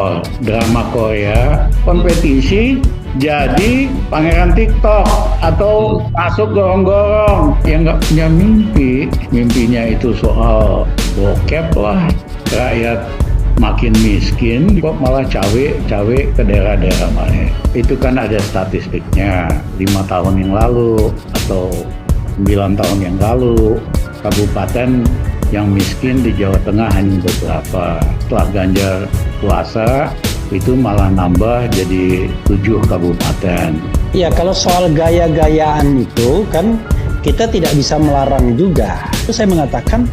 drakor, drama Korea, kompetisi jadi pangeran TikTok atau masuk gorong-gorong yang nggak punya mimpi. Mimpinya itu soal bokep lah, rakyat makin miskin kok malah cawe-cawe ke daerah-daerah mana. Itu kan ada statistiknya 5 tahun yang lalu atau 9 tahun yang lalu kabupaten yang miskin di Jawa Tengah hanya beberapa. Setelah Ganjar puasa itu malah nambah jadi 7 kabupaten. Ya, kalau soal gaya-gayaan itu kan kita tidak bisa melarang juga. Itu saya mengatakan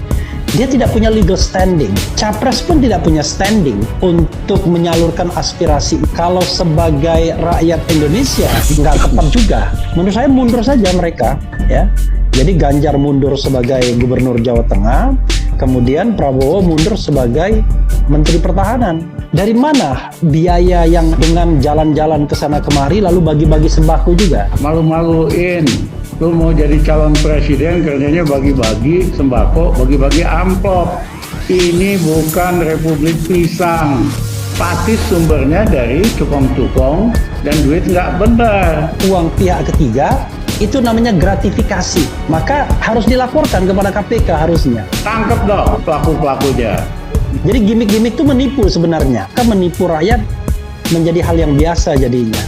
dia tidak punya legal standing. Capres pun tidak punya standing untuk menyalurkan aspirasi. Kalau sebagai rakyat Indonesia nggak tepat juga. Menurut saya mundur saja mereka, ya. Jadi Ganjar mundur sebagai Gubernur Jawa Tengah, kemudian Prabowo mundur sebagai Menteri Pertahanan. Dari mana biaya yang dengan jalan-jalan ke sana kemari lalu bagi-bagi sembako juga? Malu-maluin. Lu mau jadi calon presiden kerjanya bagi-bagi sembako, bagi-bagi amplop. Ini bukan Republik Pisang. Pasti sumbernya dari cukong-cukong dan duit nggak benar. Uang pihak ketiga itu namanya gratifikasi. Maka harus dilaporkan kepada KPK harusnya. Tangkep dong pelaku-pelakunya. Jadi gimmick-gimmick itu menipu sebenarnya. Kan menipu rakyat menjadi hal yang biasa jadinya.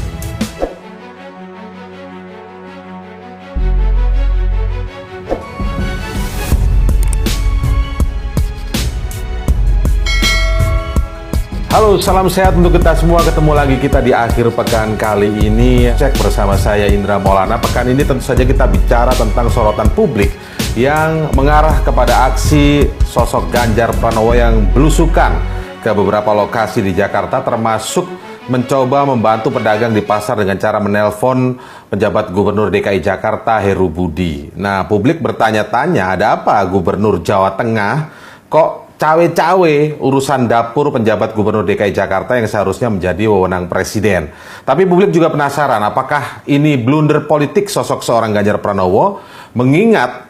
Halo, salam sehat untuk kita semua. Ketemu lagi kita di akhir pekan kali ini. Cek bersama saya Indra Maulana. Pekan ini tentu saja kita bicara tentang sorotan publik yang mengarah kepada aksi sosok Ganjar Pranowo yang belusukan ke beberapa lokasi di Jakarta, termasuk mencoba membantu pedagang di pasar dengan cara menelpon penjabat Gubernur DKI Jakarta Heru Budi. Nah, publik bertanya-tanya, ada apa Gubernur Jawa Tengah kok cawe-cawe urusan dapur penjabat Gubernur DKI Jakarta yang seharusnya menjadi wewenang Presiden. Tapi publik juga penasaran, apakah ini blunder politik sosok seorang Ganjar Pranowo, mengingat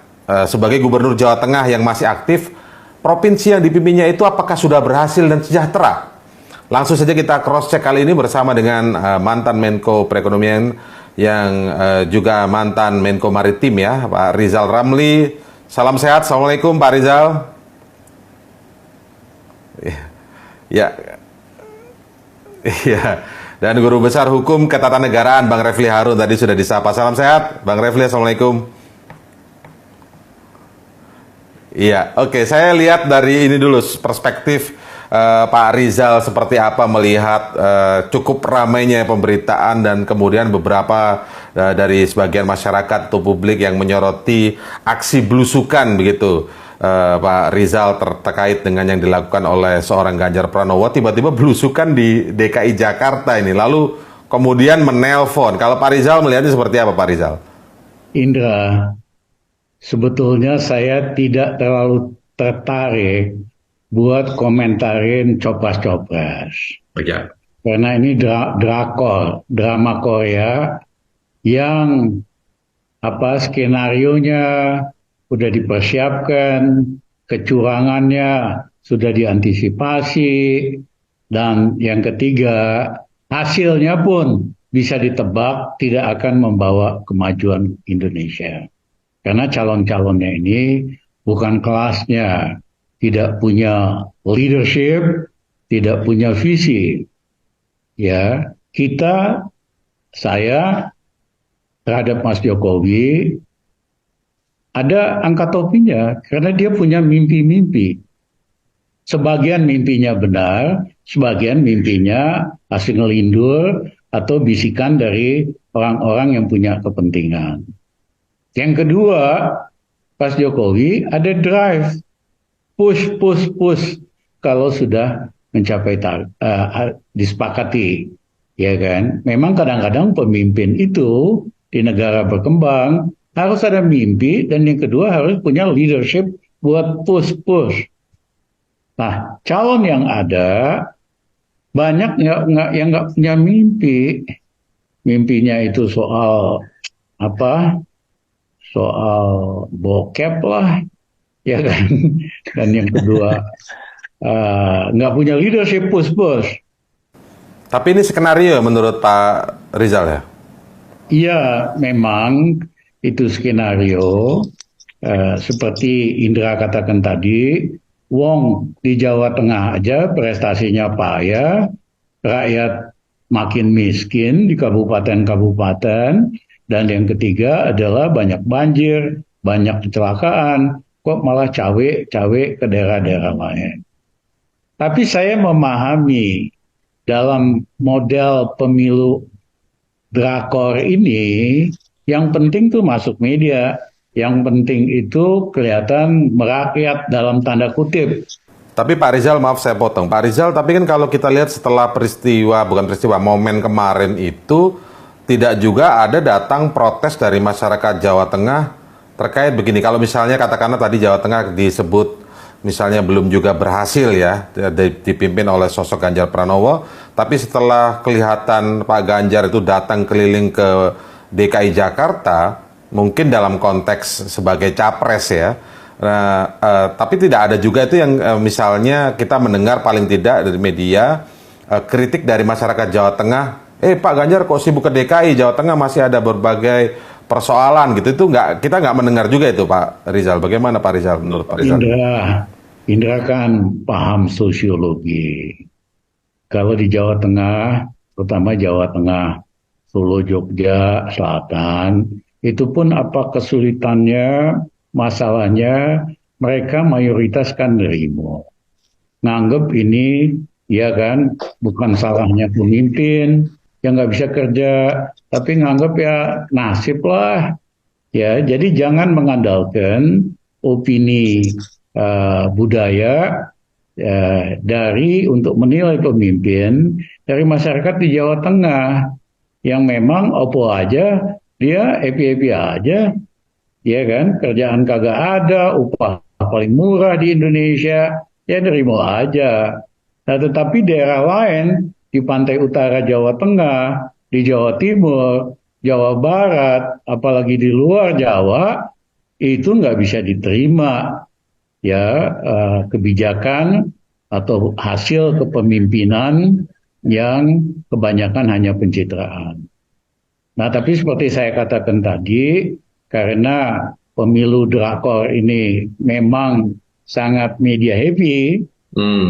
sebagai Gubernur Jawa Tengah yang masih aktif, provinsi yang dipimpinnya itu apakah sudah berhasil dan sejahtera? Langsung saja kita cross-check kali ini bersama dengan mantan Menko Perekonomian yang juga mantan Menko Maritim ya, Pak Rizal Ramli. Salam sehat, Assalamualaikum Pak Rizal. Ya, iya. Dan Guru Besar Hukum Ketatanegaraan Bang Refli Harun tadi sudah disapa. Salam sehat, Bang Refli. Assalamualaikum. Iya, oke. Saya lihat dari ini dulu perspektif Pak Rizal seperti apa melihat cukup ramainya pemberitaan dan kemudian beberapa dari sebagian masyarakat atau publik yang menyoroti aksi belusukan begitu. Pak Rizal terkait dengan yang dilakukan oleh seorang Ganjar Pranowo, tiba-tiba belusukan di DKI Jakarta ini, lalu kemudian menelpon. Kalau Pak Rizal melihatnya seperti apa Pak Rizal? Indra, sebetulnya saya tidak terlalu tertarik buat komentarin copras-copras. Ya. Karena ini drakor, drama Korea yang skenarionya sudah dipersiapkan, kecurangannya sudah diantisipasi, dan yang ketiga, hasilnya pun bisa ditebak tidak akan membawa kemajuan Indonesia. Karena calon-calonnya ini bukan kelasnya, tidak punya leadership, tidak punya visi. Ya, saya terhadap Mas Jokowi ada angkat topinya karena dia punya mimpi-mimpi. Sebagian mimpinya benar, sebagian mimpinya hasil ngelindur atau bisikan dari orang-orang yang punya kepentingan. Yang kedua, Pak Jokowi ada drive, push kalau sudah mencapai disepakati, ya kan? Memang kadang-kadang pemimpin itu di negara berkembang harus ada mimpi, dan yang kedua harus punya leadership buat push. Nah, calon yang ada banyak yang nggak punya mimpi. Mimpinya itu soal soal bokep lah, ya kan? Dan yang kedua nggak punya leadership push. Tapi ini skenario menurut Pak Rizal ya? Iya, memang itu skenario. Seperti Indra katakan tadi, wong di Jawa Tengah aja prestasinya payah, rakyat makin miskin di kabupaten-kabupaten, dan yang ketiga adalah banyak banjir, banyak kecelakaan, kok malah cawe-cawe ke daerah-daerah lain. Tapi saya memahami dalam model pemilu drakor ini, yang penting tuh masuk media, yang penting itu kelihatan merakyat dalam tanda kutip. Tapi Pak Rizal, maaf saya potong. Pak Rizal, tapi kan kalau kita lihat setelah momen kemarin itu, tidak juga ada datang protes dari masyarakat Jawa Tengah terkait begini. Kalau misalnya katakanlah tadi Jawa Tengah disebut misalnya belum juga berhasil ya, dipimpin oleh sosok Ganjar Pranowo, tapi setelah kelihatan Pak Ganjar itu datang keliling ke DKI Jakarta, mungkin dalam konteks sebagai capres ya, tapi tidak ada juga itu yang misalnya kita mendengar paling tidak dari media kritik dari masyarakat Jawa Tengah, Pak Ganjar kok sibuk ke DKI, Jawa Tengah masih ada berbagai persoalan gitu. Itu kita nggak mendengar juga itu Pak Rizal. Bagaimana Pak Rizal menurut Pak Rizal? Indra kan paham sosiologi. Kalau di Jawa Tengah, terutama Jawa Tengah, Solo, Jogja, Selatan, itu pun apa kesulitannya, masalahnya, mereka mayoritas kan nerimo. Nganggep ini, ya kan, bukan salahnya pemimpin, yang nggak bisa kerja, tapi nganggep ya nasib lah. Ya, jadi jangan mengandalkan opini budaya untuk menilai pemimpin dari masyarakat di Jawa Tengah yang memang opo aja dia happy aja, ya kan, kerjaan kagak ada, upah paling murah di Indonesia, ya nerimo aja. Nah, tetapi daerah lain di pantai utara Jawa Tengah, di Jawa Timur, Jawa Barat, apalagi di luar Jawa, itu nggak bisa diterima ya kebijakan atau hasil kepemimpinan yang kebanyakan hanya pencitraan. Nah, tapi seperti saya katakan tadi, karena pemilu drakor ini memang sangat media heavy,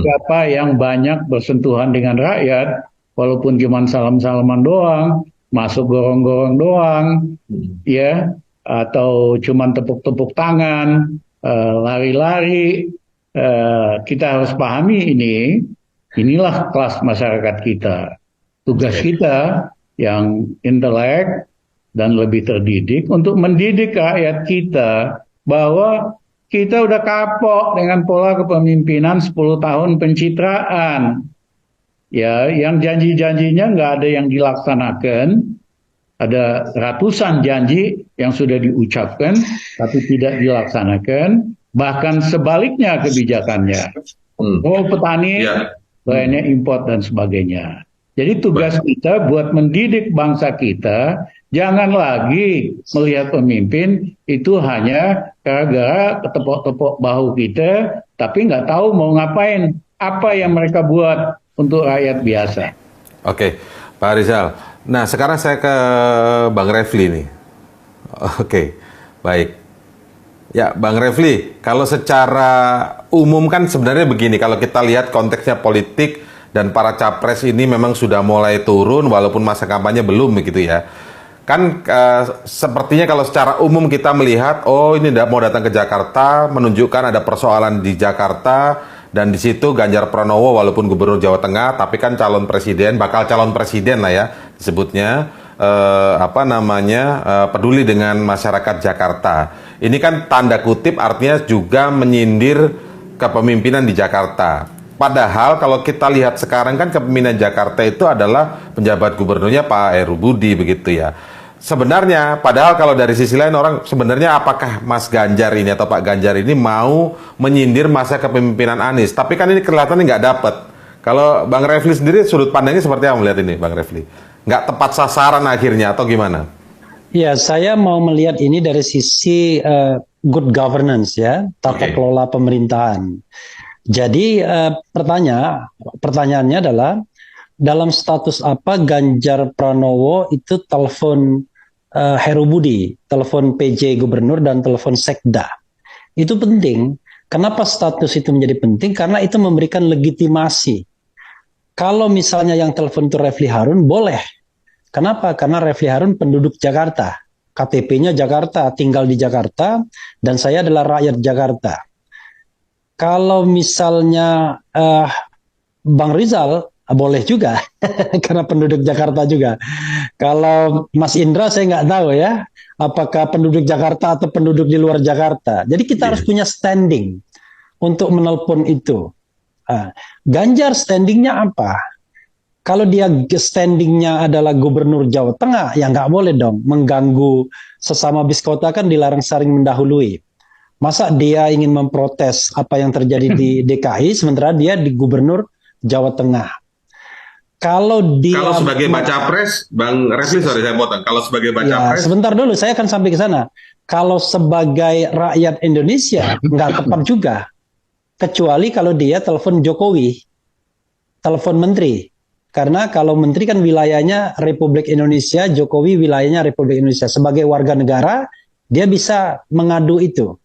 siapa yang banyak bersentuhan dengan rakyat, walaupun cuma salam-salaman doang, masuk gorong-gorong doang, ya, atau cuma tepuk-tepuk tangan, lari-lari, kita harus pahami inilah kelas masyarakat kita. Tugas kita yang intelek dan lebih terdidik untuk mendidik rakyat kita bahwa kita udah kapok dengan pola kepemimpinan 10 tahun pencitraan. Ya, yang janji-janjinya nggak ada yang dilaksanakan. Ada ratusan janji yang sudah diucapkan tapi tidak dilaksanakan, bahkan sebaliknya kebijakannya. Petani, lainnya import dan sebagainya. Jadi tugas kita buat mendidik bangsa kita, jangan lagi melihat pemimpin itu hanya gara-gara ketepok-tepok bahu kita, tapi nggak tahu mau ngapain, apa yang mereka buat untuk rakyat biasa. Oke, Pak Rizal. Nah, sekarang saya ke Bang Refli nih. Oke, baik. Ya, Bang Refli, kalau secara umum kan sebenarnya begini, kalau kita lihat konteksnya politik dan para capres ini memang sudah mulai turun walaupun masa kampanye belum begitu ya. Kan sepertinya kalau secara umum kita melihat, ini mau datang ke Jakarta, menunjukkan ada persoalan di Jakarta, dan di situ Ganjar Pranowo walaupun gubernur Jawa Tengah, tapi kan bakal calon presiden lah ya disebutnya, peduli dengan masyarakat Jakarta. Ini kan tanda kutip artinya juga menyindir kepemimpinan di Jakarta. Padahal kalau kita lihat sekarang kan kepemimpinan Jakarta itu adalah penjabat gubernurnya Pak Heru Budi begitu ya. Sebenarnya, padahal kalau dari sisi lain orang sebenarnya apakah Mas Ganjar ini atau Pak Ganjar ini mau menyindir masa kepemimpinan Anies? Tapi kan ini kelihatannya nggak dapat. Kalau Bang Refli sendiri sudut pandangnya seperti apa melihat ini, Bang Refli? Nggak tepat sasaran akhirnya atau gimana? Ya, saya mau melihat ini dari sisi good governance ya, tata kelola pemerintahan. Jadi pertanyaannya adalah dalam status apa Ganjar Pranowo itu telepon Heru Budi, telepon PJ Gubernur dan telepon Sekda. Itu penting. Kenapa status itu menjadi penting? Karena itu memberikan legitimasi. Kalau misalnya yang telepon itu Refli Harun, boleh. Kenapa? Karena Refli Harun penduduk Jakarta. KTP-nya Jakarta, tinggal di Jakarta, dan saya adalah rakyat Jakarta. Kalau misalnya Bang Rizal, boleh juga, karena penduduk Jakarta juga. Kalau Mas Indra saya nggak tahu ya, apakah penduduk Jakarta atau penduduk di luar Jakarta. Jadi kita harus punya standing untuk menelpon itu. Ganjar standingnya apa? Kalau dia standingnya adalah gubernur Jawa Tengah, ya nggak boleh dong mengganggu sesama bis kota, kan dilarang saling mendahului. Masa dia ingin memprotes apa yang terjadi di DKI, sementara dia di gubernur Jawa Tengah. Kalau sebagai baca pres, Bang Refli, sorry saya potong. Kalau sebagai baca pres, sebentar dulu, saya akan sampai ke sana. Kalau sebagai rakyat Indonesia, nggak tepat juga. Kecuali kalau dia telepon Jokowi, telepon menteri. Karena kalau menteri kan wilayahnya Republik Indonesia, Jokowi wilayahnya Republik Indonesia. Sebagai warga negara, dia bisa mengadu itu.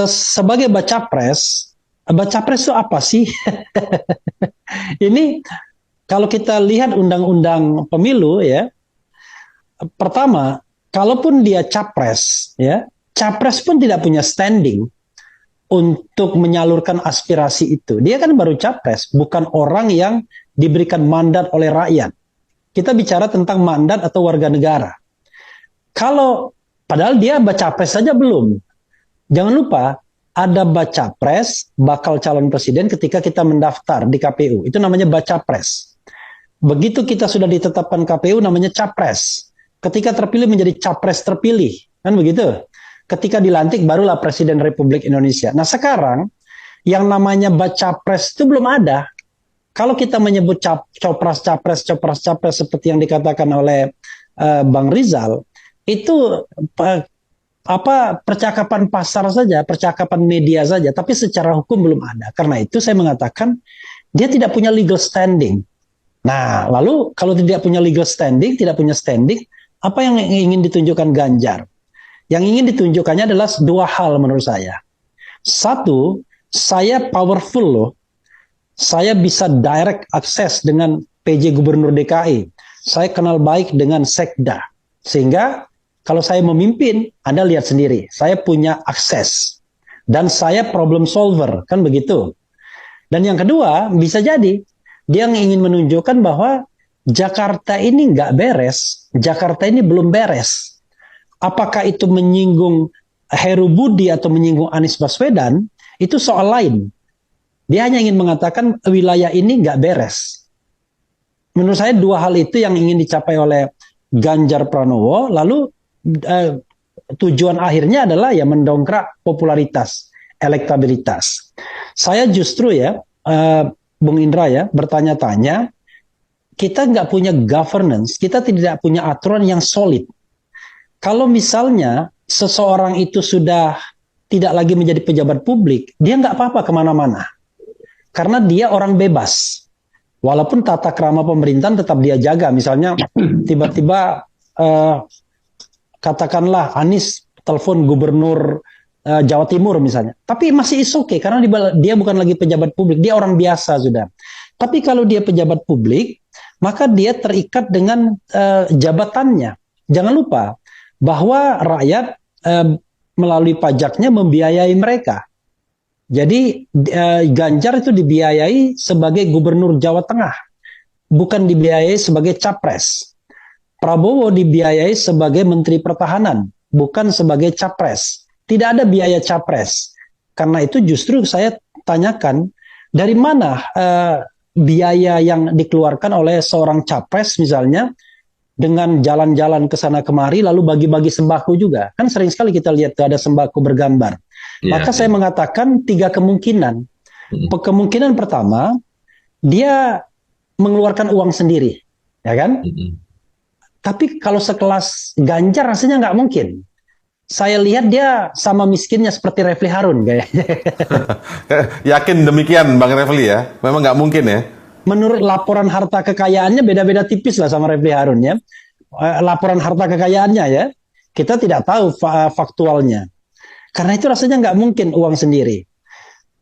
Sebagai baca pres itu apa sih? Ini kalau kita lihat undang-undang pemilu ya, pertama, kalaupun dia capres, ya, capres pun tidak punya standing untuk menyalurkan aspirasi itu. Dia kan baru capres, bukan orang yang diberikan mandat oleh rakyat. Kita bicara tentang mandat atau warga negara. Padahal dia baca pres saja belum. Jangan lupa, ada baca pres, bakal calon presiden ketika kita mendaftar di KPU. Itu namanya baca pres. Begitu kita sudah ditetapkan KPU, namanya capres. Ketika terpilih menjadi capres terpilih. Kan begitu? Ketika dilantik barulah Presiden Republik Indonesia. Nah sekarang yang namanya baca pres itu belum ada. Kalau kita menyebut capres seperti yang dikatakan oleh Bang Rizal, itu percakapan pasar saja, percakapan media saja, tapi secara hukum belum ada. Karena itu saya mengatakan dia tidak punya legal standing. Nah lalu kalau tidak punya legal standing, apa yang ingin ditunjukkan Ganjar? Yang ingin ditunjukkannya adalah dua hal menurut saya. Satu, saya powerful loh. Saya bisa direct akses dengan PJ Gubernur DKI. Saya kenal baik dengan Sekda. Sehingga kalau saya memimpin, Anda lihat sendiri, saya punya akses. Dan saya problem solver, kan begitu. Dan yang kedua, bisa jadi dia ingin menunjukkan bahwa Jakarta ini nggak beres, Jakarta ini belum beres. Apakah itu menyinggung Heru Budi atau menyinggung Anies Baswedan, itu soal lain. Dia hanya ingin mengatakan wilayah ini nggak beres. Menurut saya dua hal itu yang ingin dicapai oleh Ganjar Pranowo, lalu tujuan akhirnya adalah ya mendongkrak popularitas, elektabilitas. Saya justru ya, Bung Indra ya, bertanya-tanya, kita nggak punya governance, kita tidak punya aturan yang solid. Kalau misalnya seseorang itu sudah tidak lagi menjadi pejabat publik, dia nggak apa-apa kemana-mana. Karena dia orang bebas. Walaupun tata krama pemerintahan tetap dia jaga. Misalnya tiba-tiba katakanlah Anies telepon gubernur Jawa Timur misalnya. Tapi masih is okay, karena dia bukan lagi pejabat publik, dia orang biasa sudah. Tapi kalau dia pejabat publik, maka dia terikat dengan jabatannya. Jangan lupa bahwa rakyat melalui pajaknya membiayai mereka. Jadi Ganjar itu dibiayai sebagai gubernur Jawa Tengah, bukan dibiayai sebagai capres. Prabowo dibiayai sebagai menteri pertahanan, bukan sebagai capres. Tidak ada biaya capres. Karena itu justru saya tanyakan, dari mana biaya yang dikeluarkan oleh seorang capres misalnya, dengan jalan-jalan ke sana kemari, lalu bagi-bagi sembako juga. Kan sering sekali kita lihat ada sembako bergambar. Maka saya mengatakan tiga kemungkinan. Kemungkinan pertama, dia mengeluarkan uang sendiri, ya kan? Tapi kalau sekelas Ganjar rasanya nggak mungkin. Saya lihat dia sama miskinnya seperti Refli Harun kayaknya. Yakin demikian Bang Refli ya? Memang nggak mungkin ya? menurut laporan harta kekayaannya beda-beda tipis lah sama Refli Harun ya. Laporan harta kekayaannya ya, kita tidak tahu faktualnya. Karena itu rasanya nggak mungkin uang sendiri.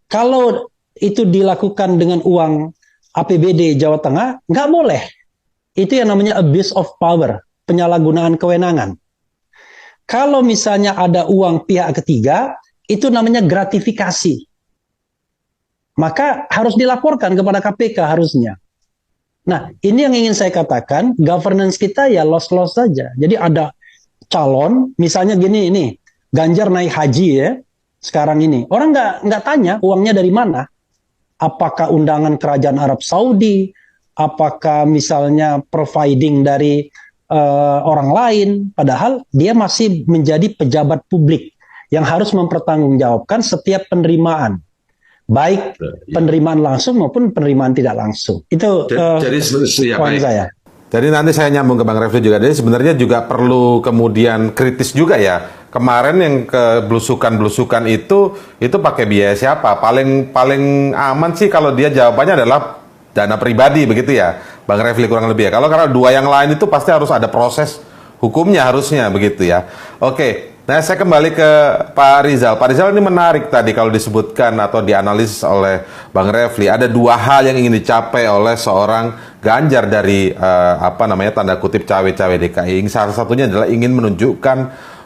Kalau itu dilakukan dengan uang APBD Jawa Tengah, nggak boleh. Itu yang namanya abuse of power, penyalahgunaan kewenangan. Kalau misalnya ada uang pihak ketiga, itu namanya gratifikasi. Maka harus dilaporkan kepada KPK harusnya. Nah, ini yang ingin saya katakan, governance kita ya loss-loss saja. Jadi ada calon, misalnya gini, ini Ganjar naik haji ya, sekarang ini. Orang nggak tanya uangnya dari mana. Apakah undangan kerajaan Arab Saudi, apakah misalnya providing dari orang lain, padahal dia masih menjadi pejabat publik yang harus mempertanggungjawabkan setiap penerimaan, baik penerimaan langsung maupun penerimaan tidak langsung. Itu jadi poin saya. Jadi nanti saya nyambung ke Bang Refli juga. Jadi sebenarnya juga perlu kemudian kritis juga ya. Kemarin yang ke belusukan itu pakai biaya siapa? Paling aman sih kalau dia jawabannya adalah dana pribadi begitu ya, Bang Refli kurang lebih ya. Kalau karena dua yang lain itu pasti harus ada proses hukumnya harusnya begitu ya. Oke, nah saya kembali ke Pak Rizal. Pak Rizal ini menarik tadi kalau disebutkan atau dianalisis oleh Bang Refli. Ada dua hal yang ingin dicapai oleh seorang Ganjar dari tanda kutip cawe-cawe DKI. Salah satunya adalah ingin menunjukkan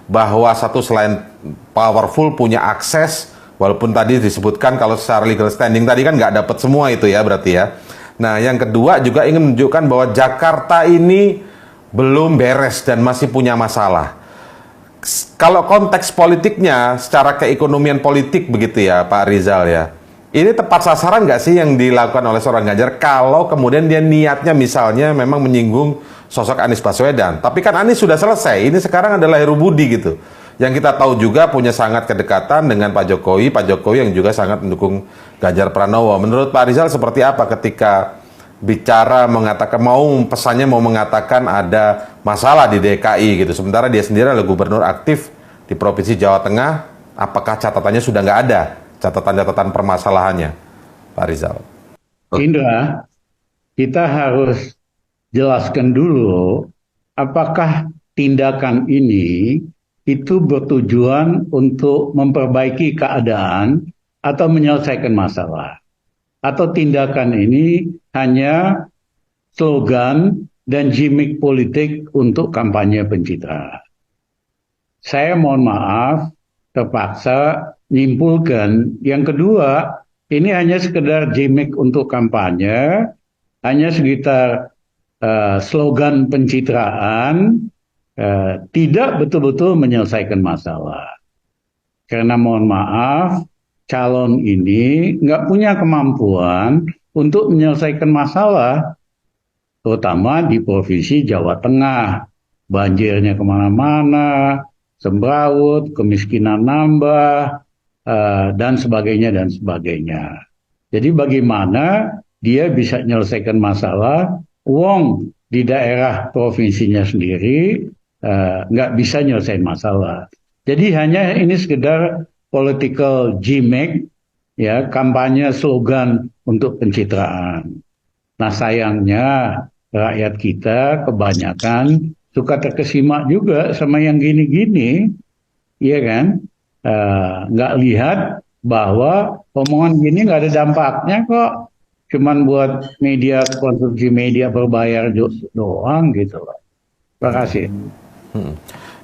bahwa satu selain powerful punya akses, walaupun tadi disebutkan kalau secara legal standing tadi kan nggak dapat semua itu ya berarti ya. Nah yang kedua juga ingin menunjukkan bahwa Jakarta ini belum beres dan masih punya masalah. Kalau konteks politiknya secara keekonomian politik begitu ya Pak Rizal ya, ini tepat sasaran nggak sih yang dilakukan oleh seorang Ganjar kalau kemudian dia niatnya misalnya memang menyinggung sosok Anies Baswedan. Tapi kan Anies sudah selesai, ini sekarang adalah Heru Budi gitu. Yang kita tahu juga punya sangat kedekatan dengan Pak Jokowi yang juga sangat mendukung Ganjar Pranowo. Menurut Pak Rizal seperti apa ketika bicara mengatakan pesannya mau mengatakan ada masalah di DKI gitu. Sementara dia sendiri adalah gubernur aktif di Provinsi Jawa Tengah, apakah catatannya sudah nggak ada? Catatan-catatan permasalahannya, Pak Rizal. Indra, kita harus jelaskan dulu apakah tindakan ini itu bertujuan untuk memperbaiki keadaan atau menyelesaikan masalah. Atau tindakan ini hanya slogan dan gimmick politik untuk kampanye pencitraan. Saya mohon maaf, terpaksa nyimpulkan. Yang kedua, ini hanya sekedar gimmick untuk kampanye, hanya sekitar slogan pencitraan, tidak betul-betul menyelesaikan masalah. Karena mohon maaf, calon ini nggak punya kemampuan untuk menyelesaikan masalah, terutama di Provinsi Jawa Tengah. Banjirnya kemana-mana, semrawut, kemiskinan nambah, dan sebagainya, dan sebagainya. Jadi bagaimana dia bisa menyelesaikan masalah, wong di daerah provinsinya sendiri nggak bisa nyelesain masalah. Jadi hanya ini sekedar political gimmick, ya, kampanye slogan untuk pencitraan. Nah sayangnya rakyat kita kebanyakan suka terkesima juga sama yang gini-gini, iya kan? Nggak lihat bahwa omongan gini nggak ada dampaknya kok, cuman buat media, konsumsi media berbayar doang gitu loh. Terima kasih.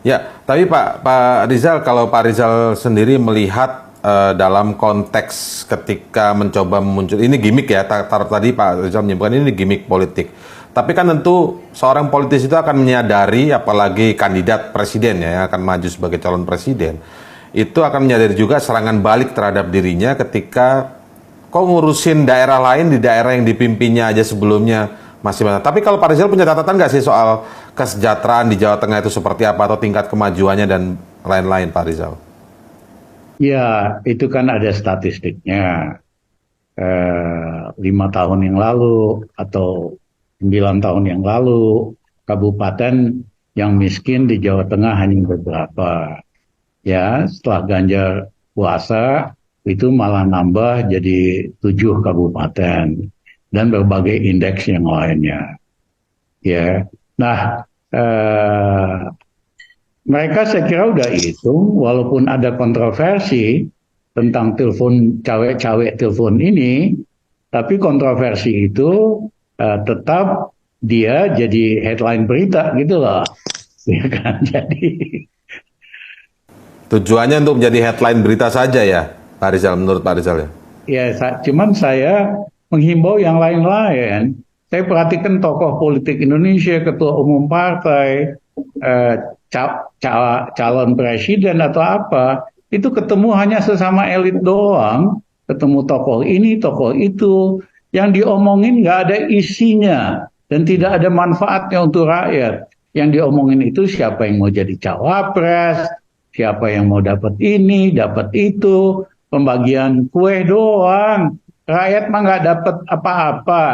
Ya, tapi Pak Rizal, kalau Pak Rizal sendiri melihat dalam konteks ketika mencoba muncul, ini gimmick ya, tadi Pak Rizal menyebutkan ini gimmick politik. Tapi kan tentu seorang politisi itu akan menyadari, apalagi kandidat presiden ya, yang akan maju sebagai calon presiden, itu akan menyadari juga serangan balik terhadap dirinya ketika kok ngurusin daerah lain di daerah yang dipimpinnya aja sebelumnya masih banyak. Tapi kalau Pak Rizal punya catatan nggak sih soal kesejahteraan di Jawa Tengah itu seperti apa atau tingkat kemajuannya dan lain-lain, Pak Rizal? Ya, itu kan ada statistiknya. 5 tahun yang lalu atau 9 tahun yang lalu, kabupaten yang miskin di Jawa Tengah hanya beberapa. Ya, setelah Ganjar puasa, itu malah nambah jadi 7 kabupaten. dan berbagai indeks yang lainnya. Ya, nah mereka saya kira udah hitung, walaupun ada kontroversi tentang telepon cawe-cawe telepon ini, tapi kontroversi itu tetap dia jadi headline berita gitu loh, ya kan? Jadi Tujuannya untuk menjadi headline berita saja ya, Pak Rizal, menurut Pak Rizal ya? ya, cuman saya menghimbau yang lain-lain. Saya perhatikan tokoh politik Indonesia, ketua umum partai, eh, calon presiden atau apa, itu ketemu hanya sesama elit doang, ketemu tokoh ini, tokoh itu, yang diomongin nggak ada isinya dan tidak ada manfaatnya untuk rakyat. Yang diomongin itu siapa yang mau jadi cawapres, siapa yang mau dapat ini, dapat itu, pembagian kue doang. Rakyat mah nggak dapat apa-apa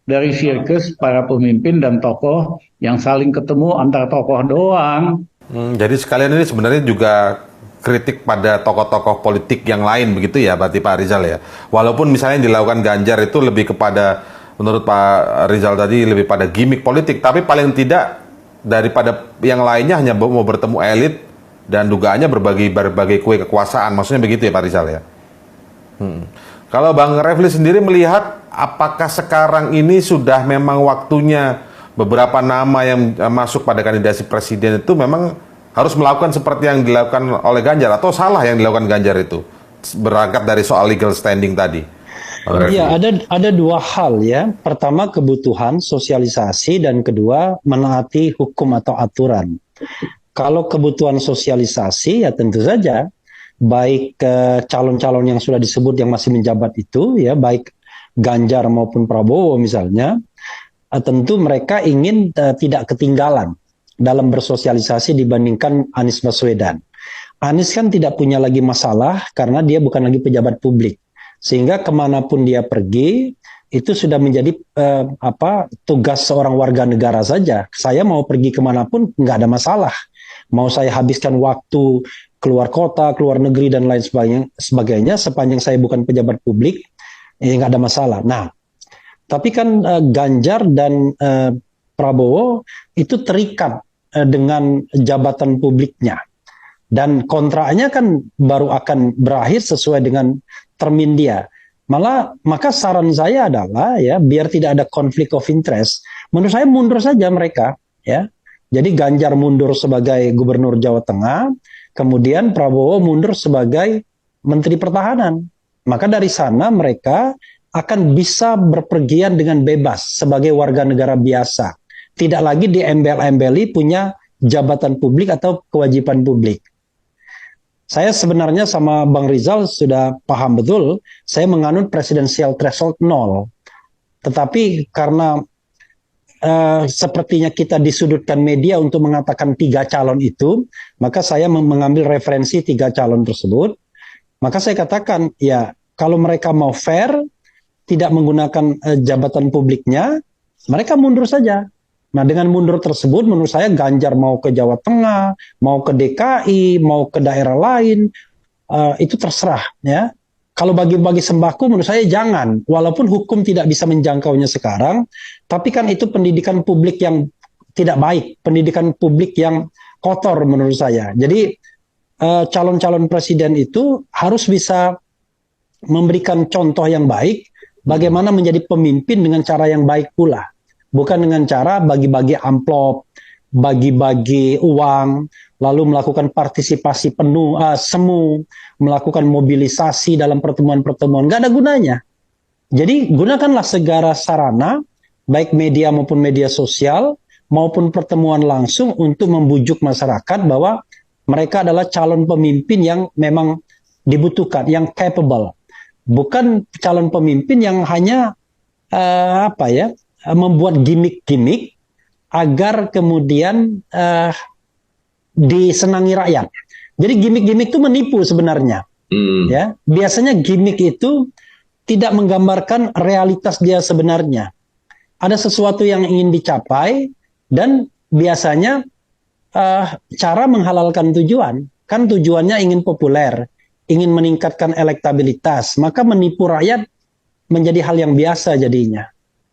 dari sirkus para pemimpin dan tokoh yang saling ketemu antar tokoh doang. Jadi sekalian ini sebenarnya juga kritik pada tokoh-tokoh politik yang lain begitu ya, berarti Pak Rizal ya. Walaupun misalnya yang dilakukan Ganjar itu lebih kepada, menurut Pak Rizal tadi, lebih pada gimmick politik, tapi paling tidak daripada yang lainnya hanya mau bertemu elit dan dugaannya berbagai kue kekuasaan, maksudnya begitu ya Pak Rizal ya. Kalau Bang Refli sendiri melihat apakah sekarang ini sudah memang waktunya beberapa nama yang masuk pada kandidasi presiden itu memang harus melakukan seperti yang dilakukan oleh Ganjar, atau salah yang dilakukan Ganjar itu berangkat dari soal legal standing tadi? Iya, ada dua hal ya. Pertama kebutuhan sosialisasi dan kedua menaati hukum atau aturan. Kalau kebutuhan sosialisasi ya tentu saja baik calon-calon yang sudah disebut yang masih menjabat itu ya, baik Ganjar maupun Prabowo misalnya, tentu mereka ingin tidak ketinggalan dalam bersosialisasi dibandingkan Anies Baswedan. Anies kan tidak punya lagi masalah karena dia bukan lagi pejabat publik. Sehingga kemanapun dia pergi, itu sudah menjadi tugas seorang warga negara saja. Saya mau pergi kemanapun nggak ada masalah. Mau saya habiskan waktu keluar kota, keluar negeri, dan lain sebagainya, sepanjang saya bukan pejabat publik, nggak ada masalah. Nah, tapi kan Ganjar dan Prabowo itu terikat dengan jabatan publiknya. Dan kontraknya kan baru akan berakhir sesuai dengan termin dia. Maka saran saya adalah ya, biar tidak ada konflik of interest, menurut saya mundur saja mereka ya. Jadi Ganjar mundur sebagai gubernur Jawa Tengah, kemudian Prabowo mundur sebagai Menteri Pertahanan. Maka dari sana mereka akan bisa berpergian dengan bebas sebagai warga negara biasa. Tidak lagi diembel-embeli punya jabatan publik atau kewajiban publik. Saya sebenarnya sama Bang Rizal sudah paham betul, saya menganut presidensial threshold 0. Tetapi karena sepertinya kita disudutkan media untuk mengatakan 3 calon itu, maka saya mengambil referensi 3 calon tersebut. Maka saya katakan, ya kalau mereka mau fair, tidak menggunakan jabatan publiknya, mereka mundur saja. Nah, dengan mundur tersebut, menurut saya Ganjar mau ke Jawa Tengah, mau ke DKI, mau ke daerah lain, itu terserah. Ya. Kalau bagi-bagi sembako, menurut saya jangan. Walaupun hukum tidak bisa menjangkaunya sekarang, tapi kan itu pendidikan publik yang tidak baik, pendidikan publik yang kotor menurut saya. Jadi calon-calon presiden itu harus bisa memberikan contoh yang baik, bagaimana menjadi pemimpin dengan cara yang baik pula. Bukan dengan cara bagi-bagi amplop, bagi-bagi uang, lalu melakukan partisipasi penuh, semu, melakukan mobilisasi dalam pertemuan-pertemuan. Nggak ada gunanya. Jadi gunakanlah segala sarana, baik media maupun media sosial, maupun pertemuan langsung untuk membujuk masyarakat bahwa mereka adalah calon pemimpin yang memang dibutuhkan, yang capable. Bukan calon pemimpin yang hanya membuat gimmick-gimmick agar kemudian disenangi rakyat. Jadi gimmick-gimmick itu menipu sebenarnya. Ya, biasanya gimmick itu tidak menggambarkan realitas dia sebenarnya. Ada sesuatu yang ingin dicapai dan biasanya cara menghalalkan tujuan. Kan tujuannya ingin populer, ingin meningkatkan elektabilitas, maka menipu rakyat menjadi hal yang biasa jadinya.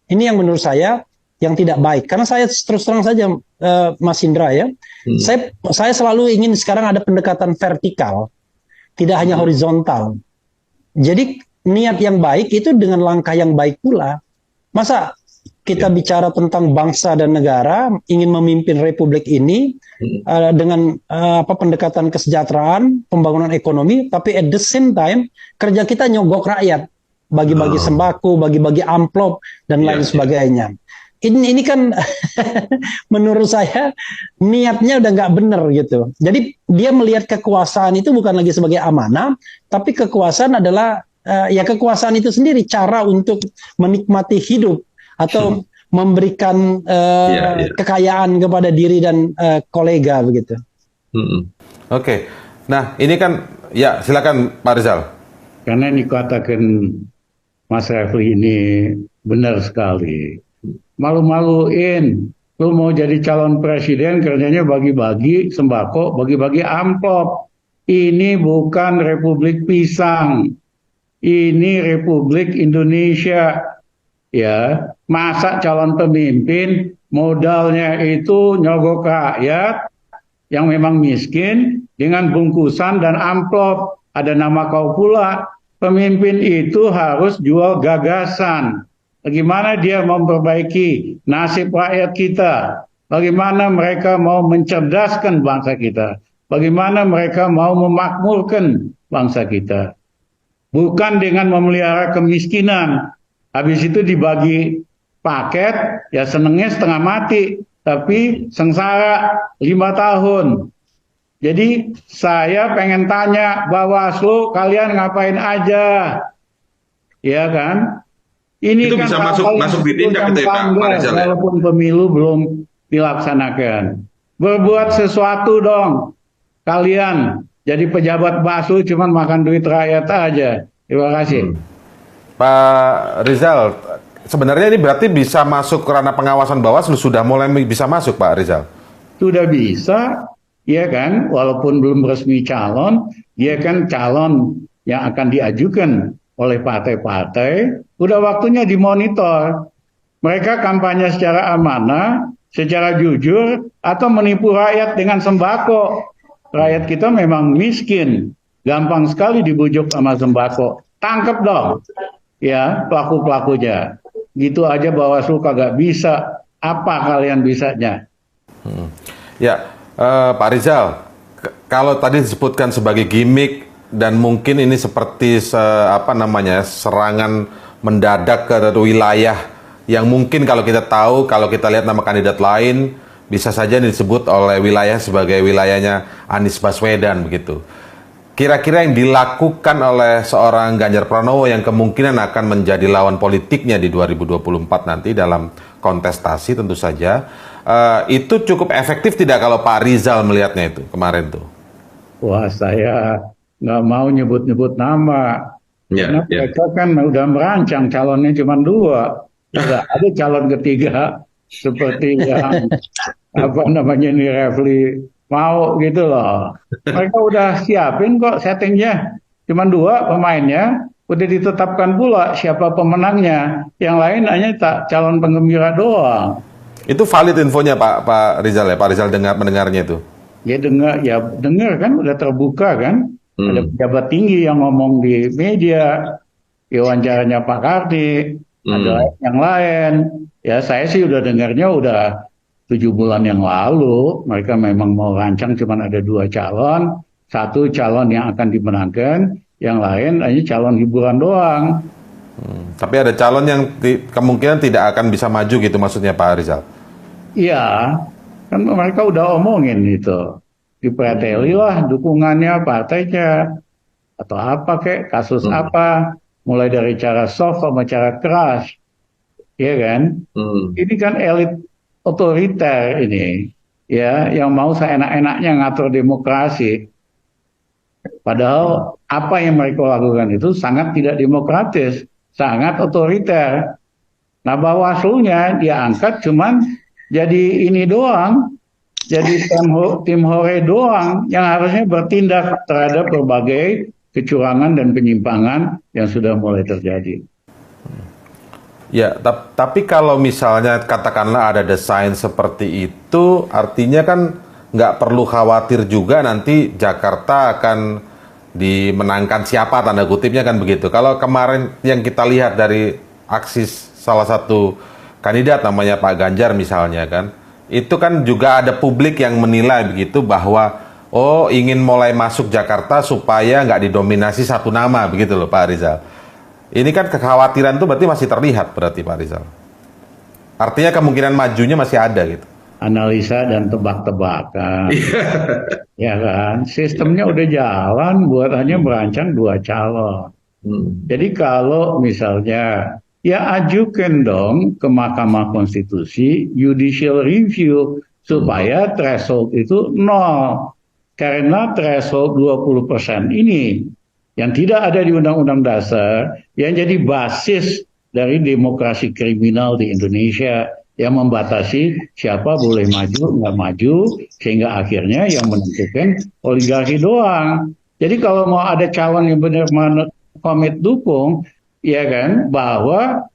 Ini yang menurut saya yang tidak baik. Karena saya terus terang saja, Mas Indra ya, saya selalu ingin sekarang ada pendekatan vertikal, tidak hanya horizontal. Jadi niat yang baik itu dengan langkah yang baik pula. Masa kita bicara tentang bangsa dan negara, ingin memimpin republik ini dengan pendekatan kesejahteraan, pembangunan ekonomi, tapi at the same time kerja kita nyogok rakyat, bagi-bagi sembako, bagi-bagi amplop dan lain sebagainya. Ini kan menurut saya niatnya udah nggak benar gitu. Jadi dia melihat kekuasaan itu bukan lagi sebagai amanah, tapi kekuasaan adalah ya kekuasaan itu sendiri cara untuk menikmati hidup atau memberikan kekayaan kepada diri dan kolega begitu. Oke. Nah ini kan ya silakan Pak Rizal. Karena yang dikatakan Mas Refli ini benar sekali. Malu-maluin. Lu mau jadi calon presiden kerjanya bagi-bagi sembako, bagi-bagi amplop. Ini bukan Republik Pisang. Ini Republik Indonesia. Ya, masa calon pemimpin modalnya itu nyogok rakyat yang memang miskin dengan bungkusan dan amplop. Ada nama kau pula. Pemimpin itu harus jual gagasan. Bagaimana dia memperbaiki nasib rakyat kita? Bagaimana mereka mau mencerdaskan bangsa kita? Bagaimana mereka mau memakmurkan bangsa kita? Bukan dengan memelihara kemiskinan. Habis itu dibagi paket, ya senengnya setengah mati. Tapi sengsara 5 tahun. Jadi saya pengen tanya, Bawaslu kalian ngapain aja? Ya kan? Ini itu kan bisa masuk ditindak itu ya Pak Rizal ya? Walaupun pemilu belum dilaksanakan. Berbuat sesuatu dong. Kalian jadi pejabat Bawaslu cuman makan duit rakyat aja. Terima kasih. Pak Rizal, sebenarnya ini berarti bisa masuk ke ranah pengawasan Bawaslu, sudah mulai bisa masuk Pak Rizal? Sudah bisa, ya kan? Walaupun belum resmi calon, dia kan calon yang akan diajukan oleh partai-partai, udah waktunya dimonitor. Mereka kampanye secara amanah, secara jujur, atau menipu rakyat dengan sembako. Rakyat kita memang miskin, gampang sekali dibujuk sama sembako. Tangkep dong, ya pelaku-pelakunya. Gitu aja Bawaslu kagak bisa. Apa kalian bisanya? Ya, Pak Rizal, kalau tadi disebutkan sebagai gimmick, dan mungkin ini seperti serangan mendadak ke wilayah yang mungkin kalau kita tahu, kalau kita lihat nama kandidat lain bisa saja disebut oleh wilayah sebagai wilayahnya Anies Baswedan begitu. Kira-kira yang dilakukan oleh seorang Ganjar Pranowo yang kemungkinan akan menjadi lawan politiknya di 2024 nanti dalam kontestasi tentu saja, itu cukup efektif tidak kalau Pak Rizal melihatnya itu kemarin tuh? Wah, saya nggak mau nyebut-nyebut nama. Karena mereka kan udah merancang calonnya cuma 2. Nggak ada calon ketiga seperti yang ini Refli mau gitu loh. Mereka udah siapin kok settingnya. Cuma 2 pemainnya. Udah ditetapkan pula siapa pemenangnya. Yang lain hanya calon penggembira doang. Itu valid infonya Pak Rizal ya? Pak Rizal mendengarnya itu? Ya dengar kan, udah terbuka kan. Ada pejabat tinggi yang ngomong di media, wawancaranya Pak Karti, ada yang lain. Ya saya sih udah dengarnya udah 7 bulan yang lalu. Mereka memang mau rancang cuman ada 2 calon. 1 calon yang akan dimenangkan, yang lain hanya calon hiburan doang. Tapi ada calon yang kemungkinan tidak akan bisa maju gitu maksudnya Pak Rizal? Iya, kan mereka udah omongin itu. Dipreteli lah dukungannya partainya atau apa kek, kasus apa, mulai dari cara soft sama cara keras, ya kan? Ini kan elit otoriter ini, ya, yang mau seenak-enaknya ngatur demokrasi. Padahal apa yang mereka lakukan itu sangat tidak demokratis, sangat otoriter. Nah, Bawaslu-nya diangkat cuman jadi ini doang. Jadi tim hore doang yang harusnya bertindak terhadap berbagai kecurangan dan penyimpangan yang sudah mulai terjadi. Ya, tapi kalau misalnya katakanlah ada desain seperti itu, artinya kan nggak perlu khawatir juga nanti Jakarta akan dimenangkan siapa, tanda kutipnya kan begitu. Kalau kemarin yang kita lihat dari aksi salah satu kandidat namanya Pak Ganjar misalnya kan, itu kan juga ada publik yang menilai begitu bahwa oh ingin mulai masuk Jakarta supaya nggak didominasi satu nama begitu loh Pak Rizal. Ini kan kekhawatiran itu berarti masih terlihat berarti Pak Rizal. Artinya kemungkinan majunya masih ada gitu. Analisa dan tebak-tebakan. Ya kan, sistemnya udah jalan, buat hanya merancang 2 calon. Jadi kalau misalnya, ya ajukan dong ke Mahkamah Konstitusi judicial review supaya threshold itu 0. Karena threshold 20% ini yang tidak ada di Undang-Undang Dasar, yang jadi basis dari demokrasi kriminal di Indonesia, yang membatasi siapa boleh maju, nggak maju, sehingga akhirnya yang menentukan oligarki doang. Jadi kalau mau ada calon yang benar-benar komit dukung, ya kan, bahwa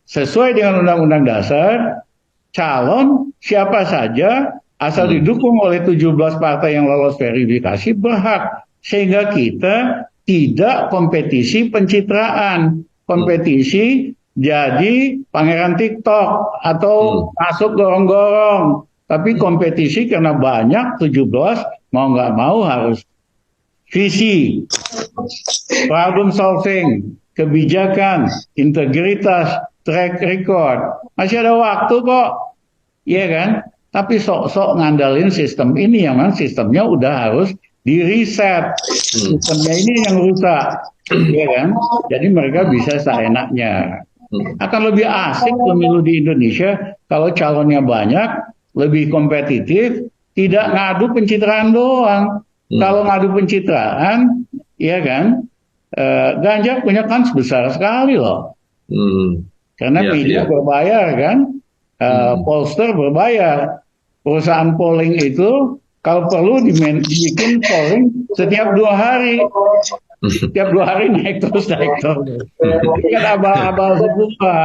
sesuai dengan Undang-Undang Dasar, calon siapa saja asal didukung oleh 17 partai yang lolos verifikasi berhak. Sehingga kita tidak kompetisi pencitraan, kompetisi jadi pangeran TikTok atau masuk gorong-gorong, tapi kompetisi karena banyak 17 mau nggak mau harus visi, problem solving, kebijakan, integritas, track record. Masih ada waktu kok, iya kan? Tapi sok-sok ngandalin sistem ini yang memang sistemnya udah harus di-reset. Sistemnya ini yang rusak, ya kan? Jadi mereka bisa seenaknya. Akan lebih asik pemilu di Indonesia kalau calonnya banyak, lebih kompetitif, tidak ngadu pencitraan doang. Kalau ngadu pencitraan, ya kan, Ganjar punya kans besar sekali loh. Karena media berbayar kan, pollster berbayar. Perusahaan polling itu kalau perlu dibikin polling setiap 2 hari. Setiap 2 hari naik terus. Kan abal-abal semua.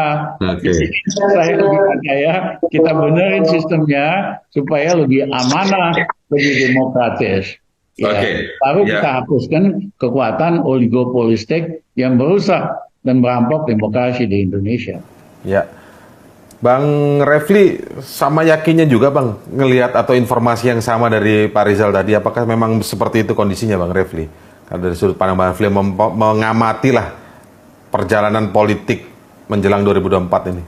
Saya lebih percaya kita benerin sistemnya supaya lebih amanah, lebih demokratis. Ya, baru kita hapuskan kekuatan oligopolistik yang merusak dan merampok demokrasi di Indonesia. Ya, Bang Refli sama yakinnya juga Bang ngelihat atau informasi yang sama dari Pak Rizal tadi, apakah memang seperti itu kondisinya Bang Refli? Kalau dari sudut pandang Bang Refli mengamati lah perjalanan politik menjelang 2024 ini.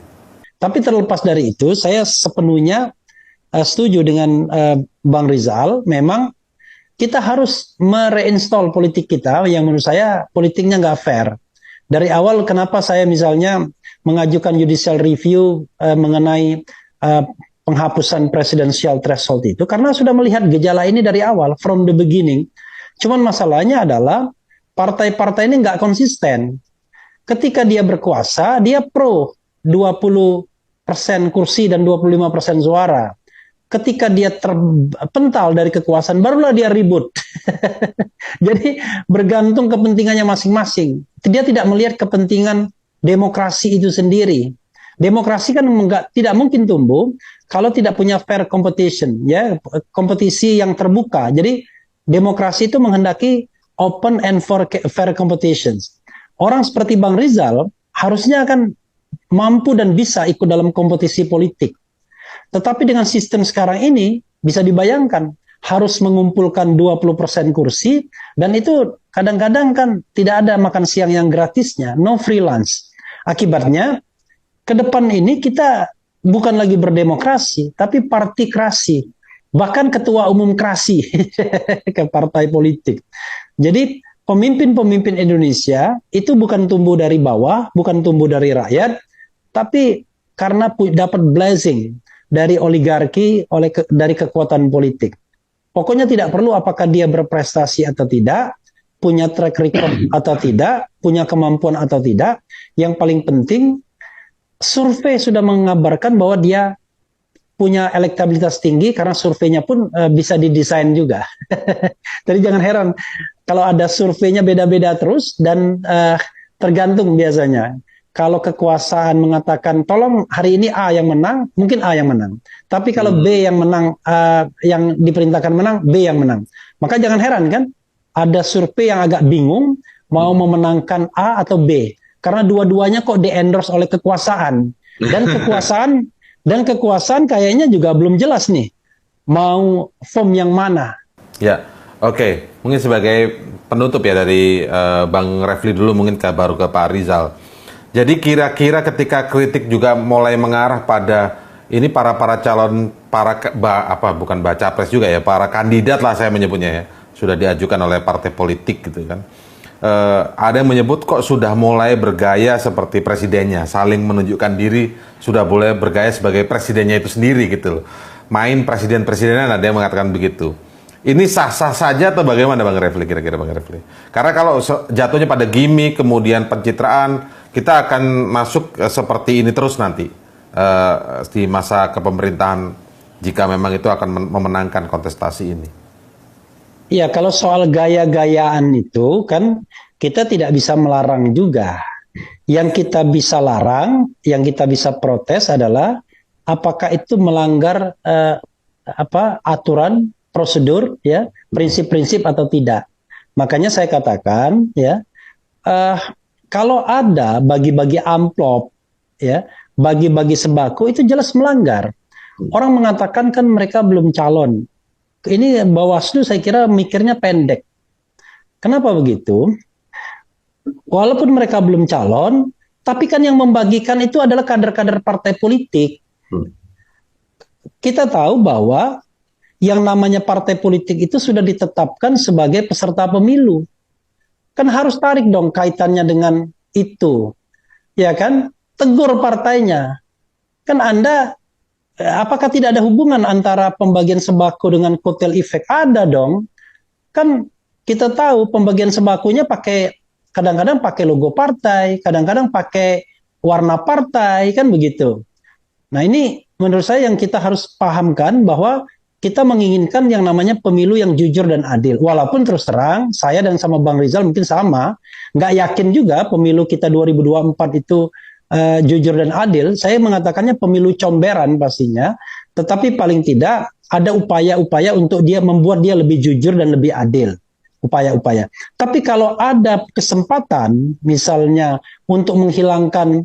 Tapi terlepas dari itu, saya sepenuhnya setuju dengan Bang Rizal. Memang kita harus mereinstall politik kita yang menurut saya politiknya nggak fair. Dari awal kenapa saya misalnya mengajukan judicial review mengenai penghapusan presidential threshold itu, karena sudah melihat gejala ini dari awal, from the beginning. Cuman masalahnya adalah partai-partai ini nggak konsisten. Ketika dia berkuasa, dia pro 20% kursi dan 25% suara. Ketika dia terpental dari kekuasaan, barulah dia ribut. Jadi bergantung kepentingannya masing-masing. Dia tidak melihat kepentingan demokrasi itu sendiri. Demokrasi kan tidak mungkin tumbuh kalau tidak punya fair competition, ya, kompetisi yang terbuka. Jadi demokrasi itu menghendaki open and fair competitions. Orang seperti Bang Rizal harusnya akan mampu dan bisa ikut dalam kompetisi politik. Tetapi dengan sistem sekarang ini bisa dibayangkan harus mengumpulkan 20% kursi, dan itu kadang-kadang kan tidak ada makan siang yang gratisnya, no free lunch. Akibatnya ke depan ini kita bukan lagi berdemokrasi, tapi partikrasi, bahkan ketua umum krasi ke partai politik. Jadi pemimpin-pemimpin Indonesia itu bukan tumbuh dari bawah, bukan tumbuh dari rakyat, tapi karena dapat blessing dari oligarki, dari kekuatan politik. Pokoknya tidak perlu apakah dia berprestasi atau tidak, punya track record atau tidak, punya kemampuan atau tidak. Yang paling penting, survei sudah mengabarkan bahwa dia punya elektabilitas tinggi, karena surveinya pun bisa didesain juga. Jadi jangan heran kalau ada surveinya beda-beda terus, dan tergantung biasanya. kalau kekuasaan mengatakan tolong hari ini A yang menang, mungkin A yang menang. Tapi kalau B yang menang, yang diperintahkan menang, B yang menang. Maka jangan heran kan, ada survei yang agak bingung mau memenangkan A atau B, karena dua-duanya kok di-endorse oleh kekuasaan, dan kekuasaan kayaknya juga belum jelas nih mau form yang mana. Ya, oke. Mungkin sebagai penutup ya dari Bang Refli dulu, mungkin baru ke Pak Rizal. Jadi kira-kira ketika kritik juga mulai mengarah pada ini para calon, bukan baca pres juga ya, para kandidat lah saya menyebutnya ya, sudah diajukan oleh partai politik gitu kan. Ada yang menyebut kok sudah mulai bergaya seperti presidennya, saling menunjukkan diri, sudah boleh bergaya sebagai presidennya itu sendiri gitu loh. Main presiden-presidenan, ada yang mengatakan begitu. Ini sah-sah saja atau bagaimana Bang Refli, kira-kira Bang Refli? Karena kalau jatuhnya pada gimmick, kemudian pencitraan, kita akan masuk seperti ini terus nanti di masa kepemerintahan jika memang itu akan memenangkan kontestasi ini. Iya, kalau soal gaya-gayaan itu kan kita tidak bisa melarang juga. Yang kita bisa larang, yang kita bisa protes adalah apakah itu melanggar aturan, prosedur, ya, prinsip-prinsip atau tidak. Makanya saya katakan, ya, kalau ada bagi-bagi amplop, ya, bagi-bagi sembako itu jelas melanggar. Orang mengatakan kan mereka belum calon. Ini Bawaslu saya kira mikirnya pendek. Kenapa begitu? Walaupun mereka belum calon, tapi kan yang membagikan itu adalah kader-kader partai politik. Kita tahu bahwa yang namanya partai politik itu sudah ditetapkan sebagai peserta pemilu. Kan harus tarik dong kaitannya dengan itu. Ya kan? Tegur partainya. Kan Anda, apakah tidak ada hubungan antara pembagian sembako dengan kotel efek? Ada dong. Kan kita tahu pembagian sembakonya kadang-kadang pakai logo partai, kadang-kadang pakai warna partai, kan begitu. Nah ini menurut saya yang kita harus pahamkan bahwa kita menginginkan yang namanya pemilu yang jujur dan adil. Walaupun terus terang, saya dan sama Bang Rizal mungkin sama, nggak yakin juga pemilu kita 2024 itu jujur dan adil. Saya mengatakannya pemilu comberan pastinya, tetapi paling tidak ada upaya-upaya untuk membuat dia lebih jujur dan lebih adil. Upaya-upaya. Tapi kalau ada kesempatan, misalnya untuk menghilangkan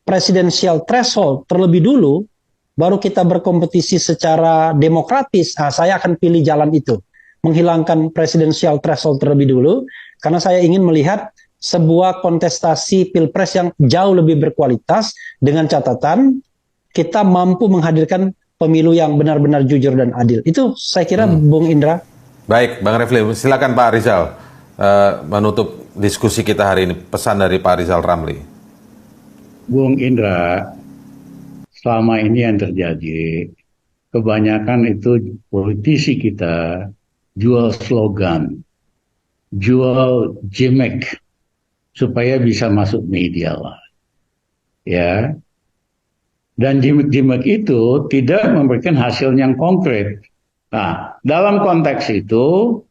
presidensial threshold terlebih dulu, baru kita berkompetisi secara demokratis, saya akan pilih jalan itu. Menghilangkan presidensial threshold terlebih dulu, karena saya ingin melihat sebuah kontestasi pilpres yang jauh lebih berkualitas, dengan catatan kita mampu menghadirkan pemilu yang benar-benar jujur dan adil. Itu saya kira Bung Indra. Baik, Bang Refli, silakan Pak Rizal menutup diskusi kita hari ini. Pesan dari Pak Rizal Ramli. Bung Indra, selama ini yang terjadi, kebanyakan itu politisi kita jual slogan, jual gimmick, supaya bisa masuk media lah. Ya. Dan gimmick itu tidak memberikan hasil yang konkret. Nah, dalam konteks itu,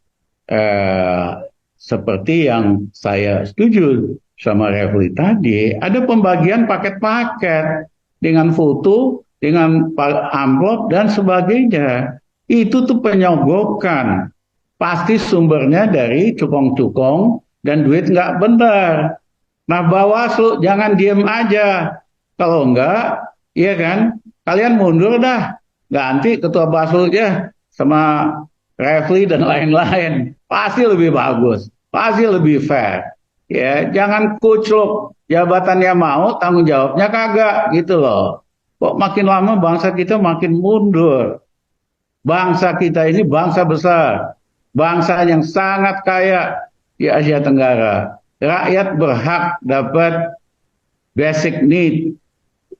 seperti yang saya setuju sama Refli tadi, ada pembagian paket-paket dengan foto, dengan amplop dan sebagainya. Itu tuh penyogokan. Pasti sumbernya dari cukong-cukong dan duit nggak benar. Nah, Bawaslu jangan diem aja. Kalau enggak, iya kan, kalian mundur dah, ganti ketua Bawaslu aja sama Refli dan lain-lain. Pasti lebih bagus, pasti lebih fair. Ya, jangan kucluk, jabatannya mau, tanggung jawabnya kagak, gitu loh. Kok makin lama bangsa kita makin mundur. Bangsa kita ini bangsa besar, bangsa yang sangat kaya di Asia Tenggara. Rakyat berhak dapat basic need,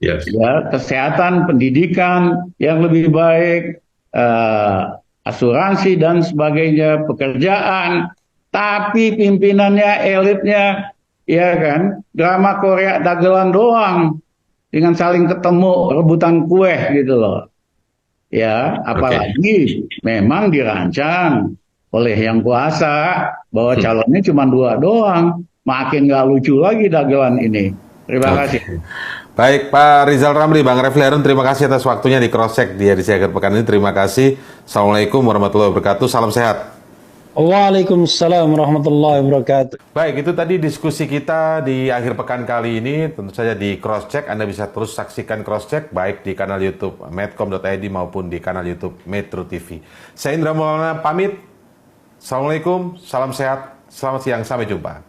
ya, kesehatan, pendidikan yang lebih baik, asuransi dan sebagainya, pekerjaan. Tapi pimpinannya, elitnya, ya kan, drama Korea dagelan doang, dengan saling ketemu rebutan kue gitu loh. Ya, apalagi memang dirancang oleh yang kuasa bahwa calonnya cuma 2 doang. Makin nggak lucu lagi dagelan ini. Terima kasih. Baik, Pak Rizal Ramli, Bang Refli Harun, terima kasih atas waktunya di Cross Check di edisi akhir pekan ini. Terima kasih. Assalamualaikum warahmatullahi wabarakatuh. Salam sehat. Waalaikumsalam warahmatullahi wabarakatuh. Baik, itu tadi diskusi kita di akhir pekan kali ini. Tentu saja di Cross Check, Anda bisa terus saksikan Cross Check baik di kanal YouTube medcom.id maupun di kanal YouTube Metro TV. Saya Indra Maulana pamit. Assalamualaikum, salam sehat, selamat siang, sampai jumpa.